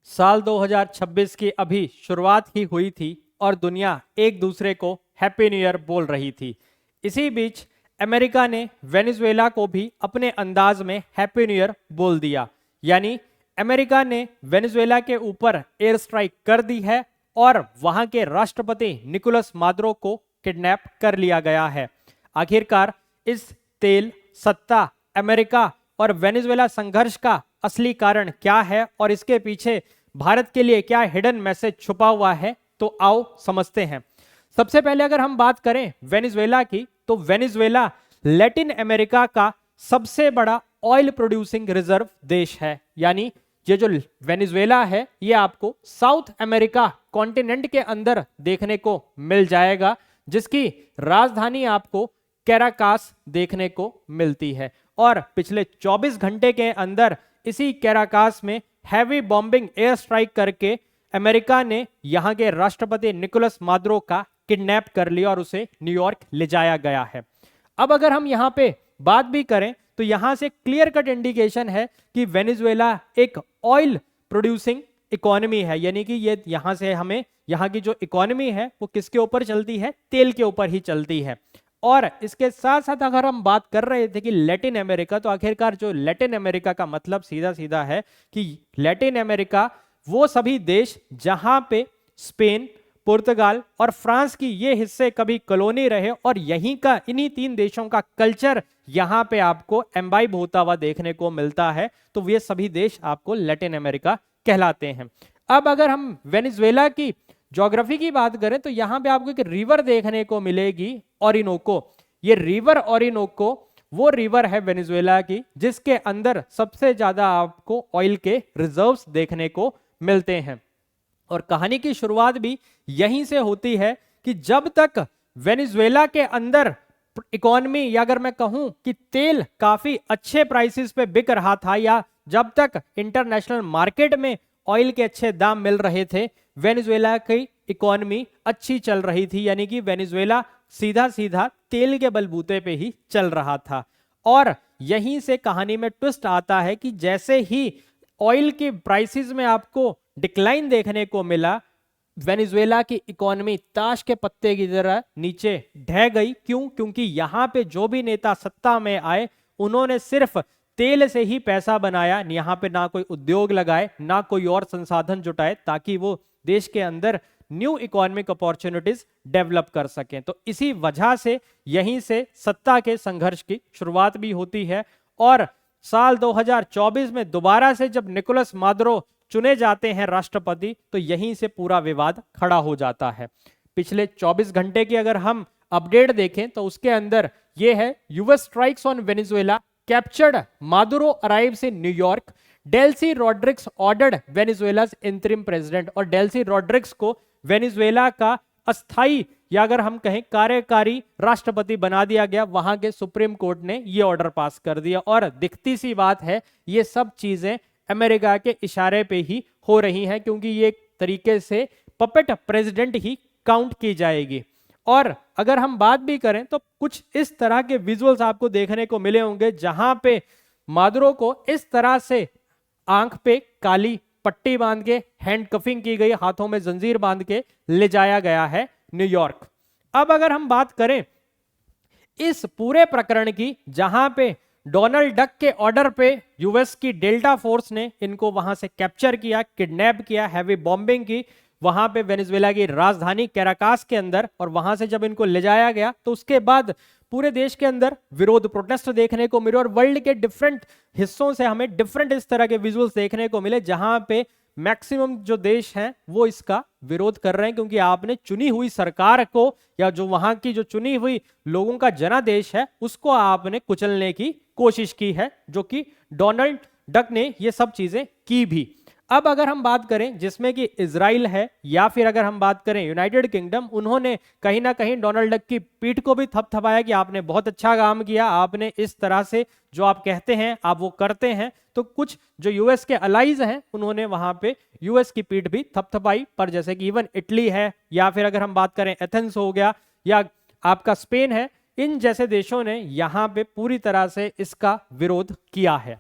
साल 2026 की अभी शुरुआत ही हुई थी और दुनिया एक दूसरे को हैप्पी न्यू ईयर बोल रही थी। इसी बीच अमेरिका ने वेनेजुएला को भी अपने अंदाज में हैप्पी न्यू ईयर बोल दिया। यानी अमेरिका ने वेनेजुएला के ऊपर एयर स्ट्राइक कर दी है और वहां के राष्ट्रपति निकोलस मादुरो को किडनैप कर लिया गया है। आखिरकार इस तेल, सत्ता, अमेरिका और वेनेजुएला संघर्ष का असली कारण क्या है और इसके पीछे भारत के लिए क्या हिडन मैसेज छुपा हुआ है, तो आओ समझते हैं। सबसे पहले अगर हम बात करें वेनेजुएला की, तो वेनेजुएला लैटिन अमेरिका का सबसे बड़ा ऑयल प्रोड्यूसिंग रिजर्व देश है। यानी ये जो वेनेजुएला है ये आपको साउथ अमेरिका कॉन्टिनेंट के अंदर देखने को मिल जाएगा, जिसकी राजधानी आपको कैराकास देखने को मिलती है। और पिछले 24 घंटे के अंदर इसी कैराकास में हैवी बॉम्बिंग एयर स्ट्राइक करके अमेरिका ने यहां के राष्ट्रपति निकोलस मादुरो का किडनैप कर लिया और उसे न्यूयॉर्क ले जाया गया है। अब अगर हम यहां पे बात भी करें तो यहां से क्लियर कट इंडिकेशन है कि वेनेजुएला एक ऑयल प्रोड्यूसिंग इकोनॉमी है। यानी कि ये यहां से हमें यहां की जो इकोनॉमी है वो किसके ऊपर चलती है, तेल के ऊपर ही चलती है। और इसके साथ साथ अगर हम बात कर रहे थे कि लैटिन अमेरिका, तो आखिरकार जो लैटिन अमेरिका का मतलब सीधा सीधा है कि लैटिन अमेरिका वो सभी देश जहां पे स्पेन, पुर्तगाल और फ्रांस की ये हिस्से कभी कॉलोनी रहे और यहीं का इन्हीं तीन देशों का कल्चर यहां पे आपको एम्बाइब होता हुआ देखने को मिलता है, तो ये सभी देश आपको लैटिन अमेरिका कहलाते हैं। अब अगर हम वेनेजुएला की ज्योग्राफी की बात करें तो यहां पे आपको एक रिवर देखने को मिलेगी, ओरिनोको। ये रिवर ओरिनोको वो रिवर है वेनेजुएला की जिसके अंदर सबसे ज्यादा आपको ऑयल के रिजर्व्स देखने को मिलते हैं। और कहानी की शुरुआत भी यहीं से होती है कि जब तक वेनेजुएला के अंदर इकोनॉमी, या अगर मैं कहूं कि तेल काफी अच्छे प्राइसेस पे बिक रहा था, या जब तक इंटरनेशनल मार्केट में ऑयल के अच्छे दाम मिल रहे थे, वेनेजुएला की इकोनॉमी अच्छी चल रही थी। यानी कि वेनेजुएला सीधा सीधा तेल के बलबूते पे ही चल रहा था। और यहीं से कहानी में ट्विस्ट आता है कि जैसे ही ऑयल के प्राइसेस में आपको डिक्लाइन देखने को मिला, वेनेजुएला की इकोनॉमी ताश के पत्ते की तरह नीचे ढह गई। क्यों? क्योंकि यहां पे जो भी नेता सत्ता में आए उन्होंने सिर्फ तेल से ही पैसा बनाया, यहाँ पे ना कोई उद्योग लगाए, ना कोई और संसाधन जुटाए ताकि वो देश के अंदर न्यू इकोनॉमिक अपॉर्चुनिटीज डेवलप कर सकें। तो इसी वजह से यहीं से सत्ता के संघर्ष की शुरुआत भी होती है। और साल 2024 में दोबारा से जब निकोलस मादुरो चुने जाते हैं राष्ट्रपति, तो यहीं से पूरा विवाद खड़ा हो जाता है। पिछले 24 घंटे की अगर हम अपडेट देखें तो उसके अंदर यह है, US strikes on Venezuela, captured Maduro arrives in New York, Delcy Rodriguez ordered Venezuela's interim president. और डेल्सी रॉड्रिग्स को वेनेजुएला का अस्थाई, या अगर हम कहें कार्यकारी राष्ट्रपति बना दिया गया। वहां के सुप्रीम कोर्ट ने ये ऑर्डर पास कर दिया। और दिखती सी बात है ये सब चीजें अमेरिका के इशारे पे ही हो रही हैं, क्योंकि ये एक तरीके से पपेट प्रेसिडेंट ही काउंट की जाएगी। और अगर हम बात भी करें तो कुछ इस तरह के विजुअल्स आपको देखने को मिले होंगे जहां पे मादुरो को इस तरह से आंख पे काली पट्टी बांध के हैंडकफिंग की गई, हाथों में जंजीर बांध के ले जाया गया है न्यूयॉर्क। अब अगर हम बात करें इस पूरे प्रकरण की, जहां पे डोनाल्ड डक के ऑर्डर पे यूएस की डेल्टा फोर्स ने इनको वहां से कैप्चर किया, किडनैप किया, हैवी बॉम्बिंग की वहां पे वेनेजुएला की राजधानी कैराकास के अंदर। और वहां से जब इनको ले जाया गया तो उसके बाद पूरे देश के अंदर विरोध, प्रोटेस्ट देखने को मिले और वर्ल्ड के डिफरेंट हिस्सों से हमें डिफरेंट इस तरह के विजुअल्स देखने को मिले, जहां पे मैक्सिमम जो देश हैं वो इसका विरोध कर रहे हैं, क्योंकि आपने चुनी हुई सरकार को, या जो वहां की जो चुनी हुई लोगों का जनादेश है, उसको आपने कुचलने की कोशिश की है, जो कि डोनाल्ड डक ने ये सब चीजें की भी। अब अगर हम बात करें जिसमें कि इजराइल है, या फिर अगर हम बात करें यूनाइटेड किंगडम, उन्होंने कहीं ना कहीं डोनाल्ड डक की पीठ को भी थपथपाया कि आपने बहुत अच्छा काम किया, आपने इस तरह से जो आप कहते हैं आप वो करते हैं। तो कुछ जो यूएस के अलाइज हैं उन्होंने वहां पे यूएस की पीठ भी थपथपाई। पर जैसे कि इवन इटली है, या फिर अगर हम बात करें एथेंस हो गया, या आपका स्पेन है, इन जैसे देशों ने यहां पे पूरी तरह से इसका विरोध किया है।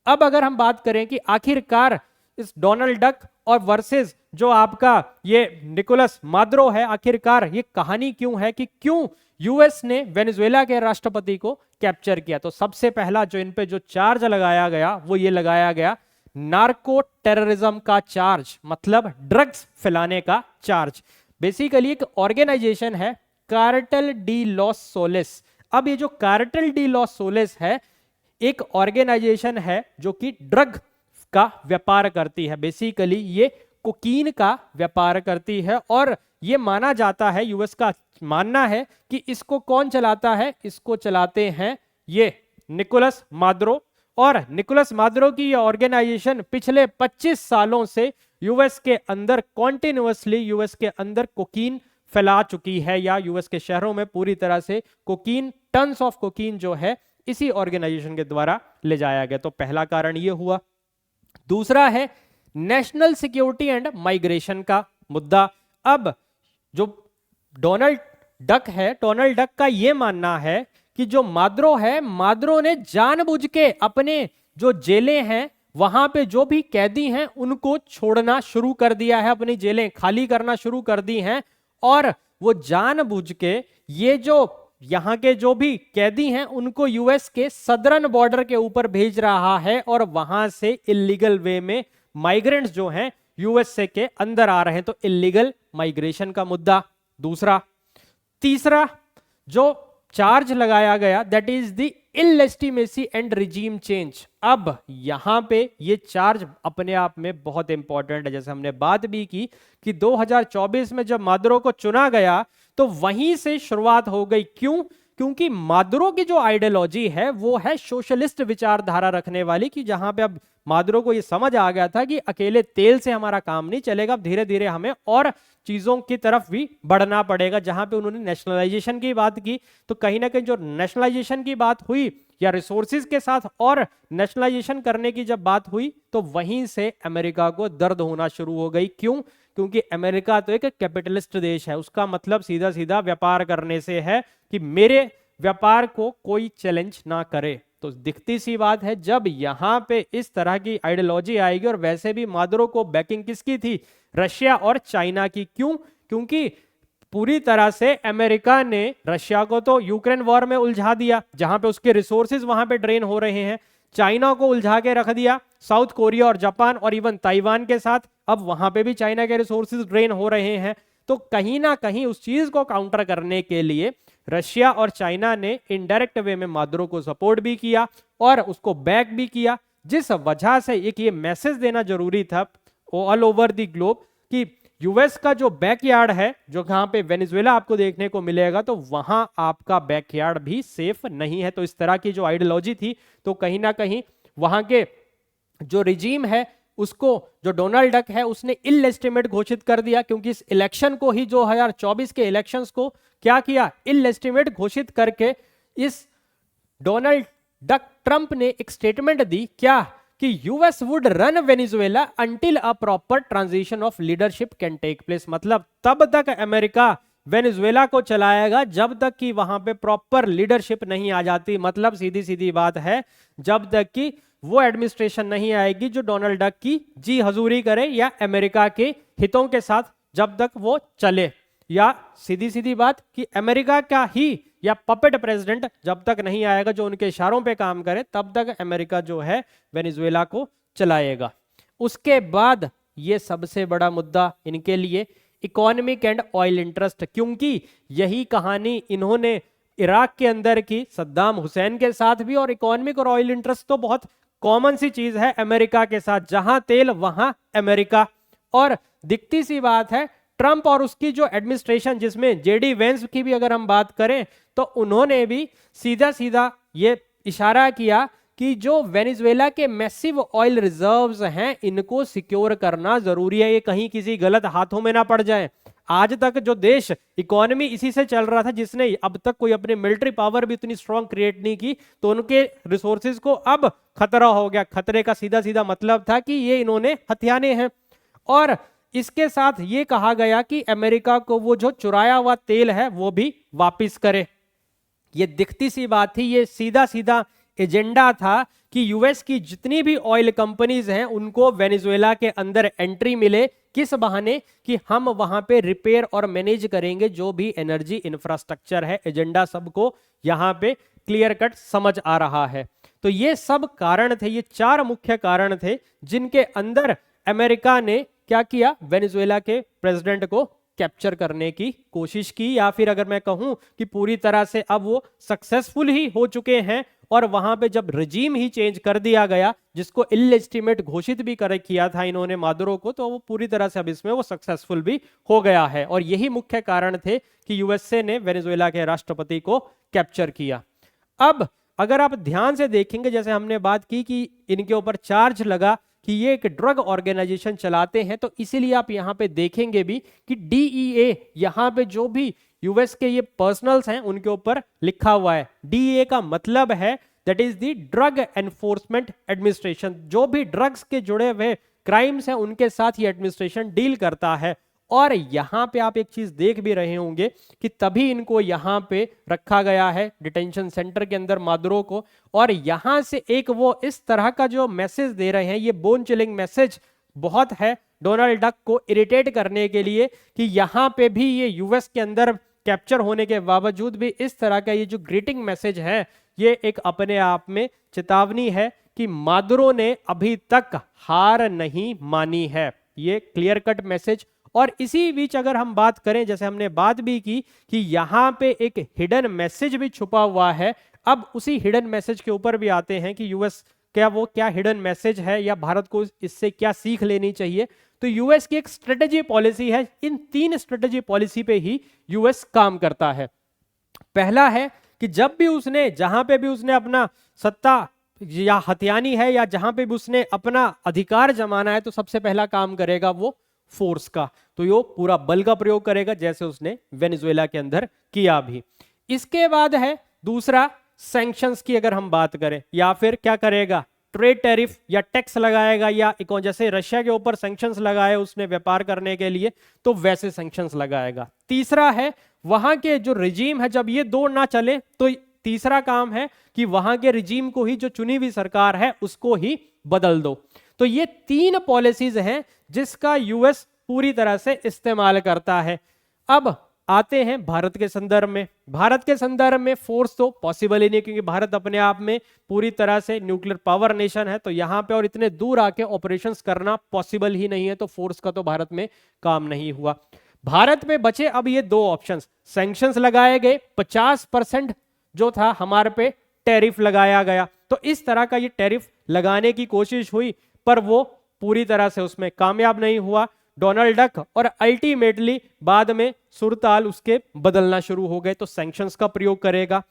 अब अगर हम बात करें कि आखिरकार इस डोनाल्ड डक और वर्सेस जो आपका ये निकोलस मादुरो है। आखिरकार ये कहानी क्यों है कि क्यों यूएस ने वेनेजुएला के राष्ट्रपति को कैप्चर किया? तो सबसे पहला जो इन पे जो चार्ज लगाया गया वो ये लगाया गया नार्को टेररिज्म का चार्ज, मतलब ड्रग्स फैलाने का चार्ज। बेसिकली एक ऑर्गेनाइजेशन है कार्टेल डी लॉस सोलेस। अब ये जो कार्टेल डी लॉस सोलेस है एक ऑर्गेनाइजेशन है जो कि ड्रग का व्यापार करती है। बेसिकली ये कोकीन का व्यापार करती है और ये माना जाता है, यूएस का मानना है कि इसको कौन चलाता है? इसको चलाते हैं ये निकोलस मादुरो। और निकोलस मादुरो की ये ऑर्गेनाइजेशन पिछले 25 सालों से यूएस के अंदर कॉन्टिन्यूअसली यूएस के अंदर कोकीन फैला चुकी है, या यूएस के शहरों में पूरी तरह से कोकीन, टन्स ऑफ कोकीन जो है इसी ऑर्गेनाइजेशन के द्वारा ले जाया गया। तो पहला कारण ये हुआ। दूसरा है नेशनल सिक्योरिटी एंड माइग्रेशन का मुद्दा। अब जो डोनाल्ड डक है, डोनाल्ड डक का यह मानना है कि जो मादुरो है, मादुरो ने जानबूझ के अपने जो जेलें हैं वहां पे जो भी कैदी हैं उनको छोड़ना शुरू कर दिया है, अपनी जेलें खाली करना शुरू कर दी हैं और वो जानबूझ के ये जो यहाँ के जो भी कैदी हैं उनको यूएस के सदर्न बॉर्डर के ऊपर भेज रहा है और वहां से इलीगल वे में माइग्रेंट्स जो हैं यूएसए के अंदर आ रहे हैं। तो इलीगल माइग्रेशन का मुद्दा दूसरा। तीसरा जो चार्ज लगाया गया that is the इलेजिटिमेसी and regime change. अब यहां पे ये चार्ज अपने आप में बहुत इंपॉर्टेंट है। जैसे हमने बात भी की कि 2024 में जब मादुरो को चुना गया तो वहीं से शुरुआत हो गई। क्यों? क्योंकि मादुरो की जो आइडियोलॉजी है वो है सोशलिस्ट विचारधारा रखने वाली, कि जहां पे अब मादुरो को ये समझ आ गया था कि अकेले तेल से हमारा काम नहीं चलेगा, अब धीरे धीरे हमें और चीजों की तरफ भी बढ़ना पड़ेगा। जहां पे उन्होंने नेशनलाइजेशन की बात की तो कहीं ना कहीं जो नेशनलाइजेशन की बात हुई या रिसोर्सेज के साथ और नेशनलाइजेशन करने की जब बात हुई तो वहीं से अमेरिका को दर्द होना शुरू हो गई। क्यों? क्योंकि अमेरिका तो एक कैपिटलिस्ट देश है, उसका मतलब सीधा सीधा व्यापार करने से है कि मेरे व्यापार को कोई चैलेंज ना करे। तो दिखती सी बात है जब यहां पे इस तरह की आइडियोलॉजी आएगी, और वैसे भी मादुरो को बैकिंग किसकी थी? रशिया और चाइना की। क्यों? क्योंकि पूरी तरह से अमेरिका ने रशिया को तो यूक्रेन वॉर में उलझा दिया जहां पे उसके रिसोर्सेज वहां पे ड्रेन हो रहे हैं, चाइना को उलझा के रख दिया साउथ कोरिया और जापान और इवन ताइवान के साथ, अब वहां पे भी चाइना के रिसोर्सेज ड्रेन हो रहे हैं। तो कहीं ना कहीं उस चीज को काउंटर करने के लिए रशिया और चाइना ने इनडायरेक्ट वे में मादुरो को सपोर्ट भी किया और उसको बैक भी किया, जिस वजह से एक ये मैसेज देना जरूरी था ऑल ओवर द ग्लोब कि यूएस का जो बैकयार्ड है, जो जहां पे वेनेजुएला आपको देखने को मिलेगा, तो वहां आपका बैकयार्ड भी सेफ नहीं है। तो इस तरह की जो आइडियोलॉजी थी तो कहीं ना कहीं वहां के जो रिजीम है उसको, जो डोनाल्ड डक है उसने इलेजिटिमेट घोषित कर दिया, क्योंकि इस इलेक्शन को ही 2024 के इलेक्शंस को क्या किया? इलेजिटिमेट घोषित करके इस डोनाल्ड डक ट्रंप ने एक स्टेटमेंट दी क्या कि US would run Venezuela until a proper transition of leadership can take place. मतलब तब तक अमेरिका वेनेजुएला को चलाएगा जब तक कि वहां पे प्रॉपर लीडरशिप नहीं आ जाती। मतलब सीधी सीधी बात है, जब तक कि वो एडमिनिस्ट्रेशन नहीं आएगी जो डोनाल्ड डक की जी हजूरी करे या अमेरिका के हितों के साथ जब तक वो चले, या सीधी सीधी बात कि अमेरिका का ही या पपेट प्रेसिडेंट जब तक नहीं आएगा जो उनके इशारों पे काम करे, तब तक अमेरिका जो है वेनेजुएला को चलाएगा। उसके बाद ये सबसे बड़ा मुद्दा इनके लिए इकोनॉमिक एंड ऑयल इंटरेस्ट, क्योंकि यही कहानी इन्होंने इराक के अंदर की सद्दाम हुसैन के साथ भी, और इकोनॉमिक और ऑयल इंटरेस्ट तो बहुत कॉमन सी चीज है अमेरिका के साथ, जहां तेल वहां अमेरिका। और दिखती सी बात है ट्रंप और उसकी जो एडमिनिस्ट्रेशन, जिसमें जेडी वेंस की भी अगर हम बात करें तो उन्होंने भी सीधा सीधा ये इशारा किया कि जो वेनेजुएला के मैसिव ऑयल रिजर्व्स हैं इनको सिक्योर करना जरूरी है, ये कहीं किसी गलत हाथों में ना पड़ जाए। आज तक जो देश इकोनॉमी इसी से चल रहा था, जिसने अब तक कोई अपनी मिलिट्री पावर भी इतनी स्ट्रांग क्रिएट नहीं की, तो उनके रिसोर्सेज को अब खतरा हो गया। खतरे का सीधा सीधा मतलब था कि ये इन्होंने हथियाने हैं। और इसके साथ ये कहा गया कि अमेरिका को वो जो चुराया हुआ तेल है वो भी वापस करे। ये दिखती सी बात थी, ये सीधा सीधा एजेंडा था कि यूएस की जितनी भी ऑयल कंपनीज हैं उनको वेनेजुएला के अंदर एंट्री मिले। किस बहाने? कि हम वहां पे रिपेयर और मैनेज करेंगे जो भी एनर्जी इंफ्रास्ट्रक्चर है। एजेंडा सबको यहां पे क्लियर कट समझ आ रहा है। तो ये सब कारण थे, ये 4 मुख्य कारण थे जिनके अंदर अमेरिका ने क्या किया, वेनेजुएला के प्रेसिडेंट को कैप्चर करने की कोशिश की, या फिर अगर मैं कहूं कि पूरी तरह से अब वो सक्सेसफुल ही हो चुके हैं। और वहां पे जब रजीम ही चेंज कर दिया गया, जिसको इलेजिटिमेट घोषित भी कर किया था इन्होंने मादुरो को, तो वो पूरी तरह से अब इसमें वो सक्सेसफुल भी हो गया है। और यही मुख्य कारण थे कि यूएसए ने वेनेजुएला के राष्ट्रपति को कैप्चर किया। अब अगर आप ध्यान से देखेंगे, जैसे हमने बात की कि इनके ऊपर चार्ज लगा कि ये एक ड्रग ऑर्गेनाइजेशन चलाते हैं, तो इसीलिए आप यहां पे देखेंगे भी कि डीईए, यहां पे जो भी यूएस के ये पर्सनल्स हैं उनके ऊपर लिखा हुआ है। डीईए का मतलब है that is the drug enforcement administration. जो भी ड्रग्स के जुड़े हुए क्राइम्स हैं उनके साथ ये एडमिनिस्ट्रेशन डील करता है। और यहां पे आप एक चीज देख भी रहे होंगे कि तभी इनको यहां पे रखा गया है डिटेंशन सेंटर के अंदर मादुरो को। और यहां से एक वो इस तरह का जो मैसेज दे रहे हैं, ये बोन चिलिंग मैसेज बहुत है डोनाल्ड डक को इरिटेट करने के लिए, कि यहां पे भी ये यूएस के अंदर कैप्चर होने के बावजूद भी इस तरह का ये जो ग्रीटिंग मैसेज है, ये एक अपने आप में चेतावनी है कि मादुरो ने अभी तक हार नहीं मानी है। ये क्लियर कट मैसेज। और इसी बीच अगर हम बात करें, जैसे हमने बात भी की कि यहां पे एक हिडन मैसेज भी छुपा हुआ है। अब उसी हिडन मैसेज के ऊपर भी आते हैं कि यूएस क्या हिडन मैसेज है, या भारत को इससे क्या सीख लेनी चाहिए। तो यूएस की एक स्ट्रेटेजी पॉलिसी है, इन 3 स्ट्रेटेजी पॉलिसी पे ही यूएस काम करता है। पहला है कि जब भी उसने, जहां पे भी उसने अपना सत्ता या हथियानी है, या जहां पे भी उसने अपना अधिकार जमाना है, तो सबसे पहला काम करेगा वो फोर्स का। तो यो पूरा बल का प्रयोग करेगा, जैसे उसने वेनेजुएला के अंदर किया भी। इसके बाद है दूसरा, सैंक्शंस की अगर हम बात करें, या फिर क्या करेगा, ट्रेड टैरिफ या टैक्स लगाएगा, या जैसे रशिया के ऊपर सैंक्शंस लगाए उसने व्यापार करने के लिए, तो वैसे सैंक्शंस लगाएगा। तीसरा है वहां के जो रिजीम है, जब ये दो ना चले तो तीसरा काम है कि वहां के रिजीम को ही, जो चुनी हुई सरकार है उसको ही बदल दो। तो ये 3 पॉलिसीज हैं जिसका यूएस पूरी तरह से इस्तेमाल करता है। अब आते हैं भारत के संदर्भ में। भारत के संदर्भ में फोर्स तो पॉसिबल ही नहीं, क्योंकि भारत अपने आप में पूरी तरह से न्यूक्लियर पावर नेशन है। तो यहां पे और इतने दूर आके ऑपरेशंस करना पॉसिबल ही नहीं है, तो फोर्स का तो भारत में काम नहीं हुआ। भारत में बचे अब ये 2 ऑप्शंस। सैंक्शंस लगाए गए, 50% जो था हमारे पे टैरिफ लगाया गया। तो इस तरह का ये टैरिफ लगाने की कोशिश हुई, पर वो पूरी तरह से उसमें कामयाब नहीं हुआ डोनाल्ड डक, और अल्टीमेटली बाद में सुरताल उसके बदलना शुरू हो गए। तो सैंक्शंस का प्रयोग करेगा।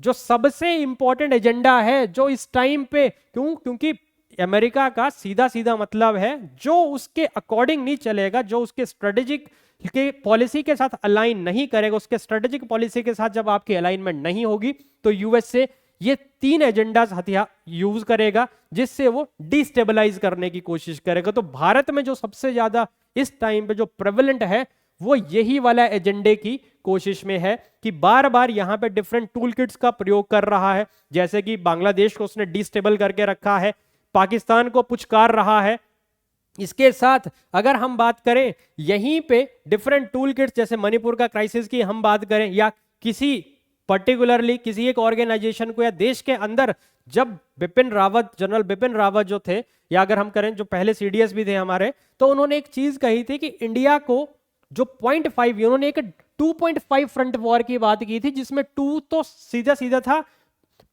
जो सबसे इंपॉर्टेंट एजेंडा है जो इस टाइम पे, क्योंकि अमेरिका का सीधा सीधा मतलब है जो उसके अकॉर्डिंग नहीं चलेगा, जो उसके स्ट्रेटेजिक के पॉलिसी के साथ अलाइन नहीं करेगा, उसके स्ट्रेटेजिक पॉलिसी के साथ जब आपकी अलाइनमेंट नहीं होगी, तो यूएसए ये 3 एजेंडास हथियार यूज करेगा, जिससे वो डिस्टेबलाइज करने की कोशिश करेगा। तो भारत में जो सबसे ज्यादा इस टाइम पे जो प्रेवलेंट है, वो यही वाला एजेंडे की कोशिश में है कि बार बार यहां पे डिफरेंट टूल किट्स का प्रयोग कर रहा है। जैसे कि बांग्लादेश को उसने डिस्टेबल करके रखा है, पाकिस्तान को पुचकार रहा है। इसके साथ अगर हम बात करें यहीं पे डिफरेंट टूल किट्स, जैसे मणिपुर का क्राइसिस की हम बात करें, या किसी पर्टिकुलरली किसी एक ऑर्गेनाइजेशन को या देश के अंदर, जब बिपिन रावत, जनरल बिपिन रावत जो थे, या अगर हम करें जो पहले सीडीएस भी थे हमारे, तो उन्होंने एक चीज कही थी कि इंडिया को जो 0.5, उन्होंने एक 2.5 फ्रंट वॉर की बात की थी, जिसमें 2 तो सीधा सीधा था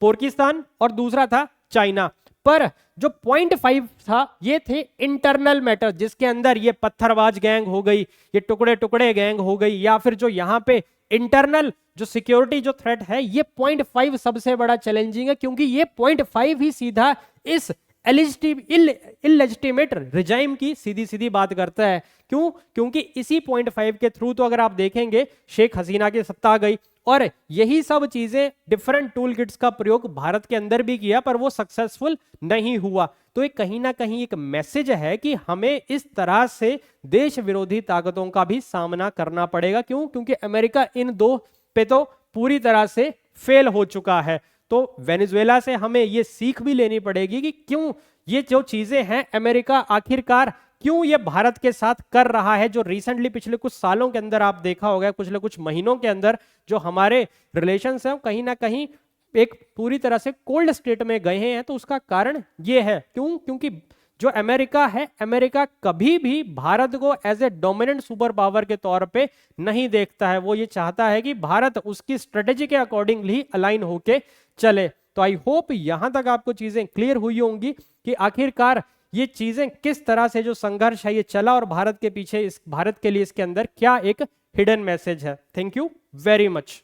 पाकिस्तान और दूसरा था चाइना, पर जो 0.5 था ये थे इंटरनल मैटर, जिसके अंदर ये पत्थरबाज गैंग हो गई, ये टुकड़े टुकड़े गैंग हो गई, या फिर जो यहाँ पे इंटरनल जो सिक्योरिटी जो थ्रेट है, ये 0.5 सबसे बड़ा चैलेंजिंग है, क्योंकि ये 0.5 ही सीधा इस इलेजिटिमेट रिजाइम की सीधी सीधी बात करता है। क्यों? क्योंकि इसी 0.5 के थ्रू तो अगर आप देखेंगे शेख हसीना की सत्ता आ गई, और यही सब चीजें डिफरेंट टूल किट्स का प्रयोग भारत के अंदर भी किया, पर वो सक्सेसफुल नहीं हुआ। तो ये कहीं ना कहीं एक मैसेज है कि हमें इस तरह से देश विरोधी ताकतों का भी सामना करना पड़ेगा। क्यों? क्योंकि अमेरिका इन 2 पे तो पूरी तरह से फेल हो चुका है। तो वेनेजुएला से हमें ये सीख भी लेनी पड़ेगी कि क्यों ये जो चीजें हैं अमेरिका आखिरकार क्यों ये भारत के साथ कर रहा है। जो रिसेंटली पिछले कुछ सालों के अंदर आप देखा होगा, पिछले कुछ महीनों के अंदर जो हमारे रिलेशंस हैं कहीं ना कहीं एक पूरी तरह से कोल्ड स्टेट में गए हैं। तो उसका कारण ये है क्योंकि जो अमेरिका है, अमेरिका कभी भी भारत को as a dominant super power के तौर पे नहीं देखता है। वो ये चाहता है कि भारत उसकी स्ट्रेटेजी के अकॉर्डिंगली अलाइन होके चले। तो आई होप यहां तक आपको चीजें क्लियर हुई होंगी कि आखिरकार ये चीजें किस तरह से जो संघर्ष है ये चला और भारत के पीछे, इस भारत के लिए इसके अंदर क्या एक हिडन मैसेज है। Thank you very much.